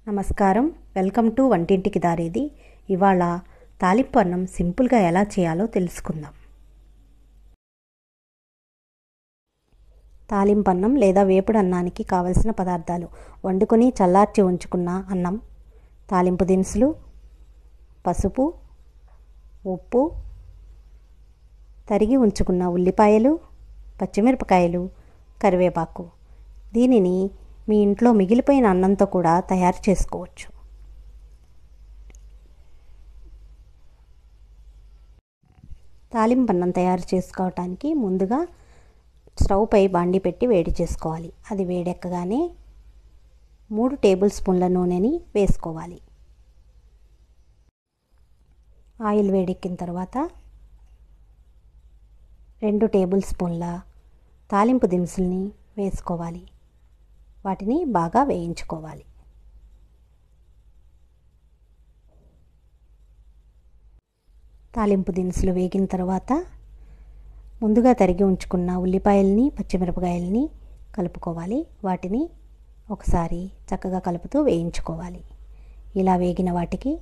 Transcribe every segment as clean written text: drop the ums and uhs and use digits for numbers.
నమస్కారం, welcome to వంటింటికి దారేది. ఇవాళ తాలింపు అన్నం సింపుల్గా ఎలా చేయాలో తెలుసుకుందాం. తాలింపు అన్నం లేదా వేపుడు అన్నానికి కావలసిన పదార్థాలు: వండుకొని చల్లార్చి ఉంచుకున్న అన్నం, తాలింపు దినుసులు, పసుపు, ఉప్పు, తరిగి ఉంచుకున్న ఉల్లిపాయలు, పచ్చిమిరపకాయలు, కరివేపాకు. దీనిని మీ ఇంట్లో మిగిలిపోయిన అన్నంతో కూడా తయారు చేసుకోవచ్చు. తాలింపు అన్నం తయారు చేసుకోవటానికి ముందుగా స్టవ్ పై బాండి పెట్టి వేడి చేసుకోవాలి. అది వేడెక్కగానే 3 టేబుల్ స్పూన్ల నూనెని వేసుకోవాలి. ఆయిల్ వేడెక్కిన తర్వాత 2 టేబుల్ స్పూన్ల తాలింపు దినుసుల్ని వేసుకోవాలి. వాటిని బాగా వేయించుకోవాలి. తాలింపు దినుసులు వేగిన తర్వాత ముందుగా తరిగి ఉంచుకున్న ఉల్లిపాయల్ని, పచ్చిమిరపకాయల్ని కలుపుకోవాలి. వాటిని ఒకసారి చక్కగా కలుపుతూ వేయించుకోవాలి. ఇలా వేగిన వాటికి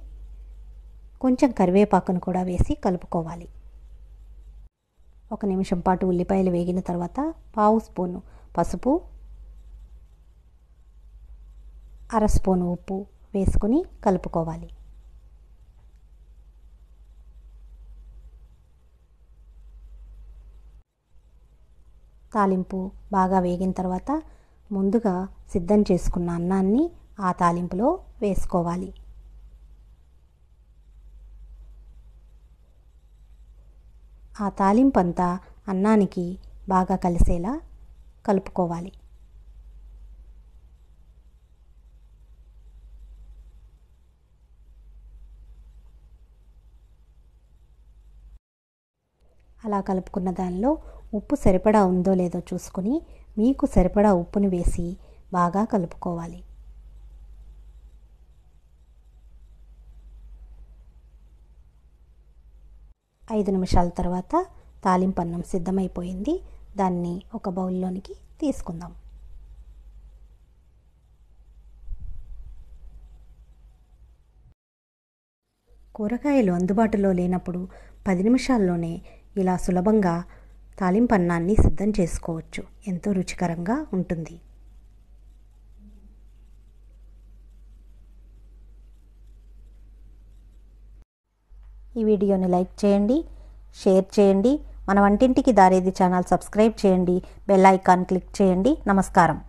కొంచెం కరివేపాకును కూడా వేసి కలుపుకోవాలి. 1 నిమిషం పాటు ఉల్లిపాయలు వేగిన తర్వాత 1/2 స్పూను పసుపు, 1/2 స్పూను ఉప్పు వేసుకొని కలుపుకోవాలి. తాలింపు బాగా వేగిన తర్వాత ముందుగా సిద్ధం చేసుకున్న అన్నాన్ని ఆ తాలింపులో వేసుకోవాలి. ఆ తాలింపు అంతా అన్నానికి బాగా కలిసేలా కలుపుకోవాలి. అలా కలుపుకున్న దానిలో ఉప్పు సరిపడా ఉందో లేదో చూసుకొని మీకు సరిపడా ఉప్పుని వేసి బాగా కలుపుకోవాలి. ఐదు నిమిషాల తర్వాత తాలింపు అన్నం సిద్ధమైపోయింది. దాన్ని ఒక బౌల్లోనికి తీసుకుందాం. కూరగాయలు అందుబాటులో లేనప్పుడు 10 నిమిషాల్లోనే ఇలా సులభంగా తాలింపు అన్నాన్ని సిద్ధం చేసుకోవచ్చు. ఎంతో రుచికరంగా ఉంటుంది. ఈ వీడియోని లైక్ చేయండి, షేర్ చేయండి. మన వంటింటికి దారేది ఛానల్ సబ్స్క్రైబ్ చేయండి, బెల్ ఐకాన్ క్లిక్ చేయండి. నమస్కారం.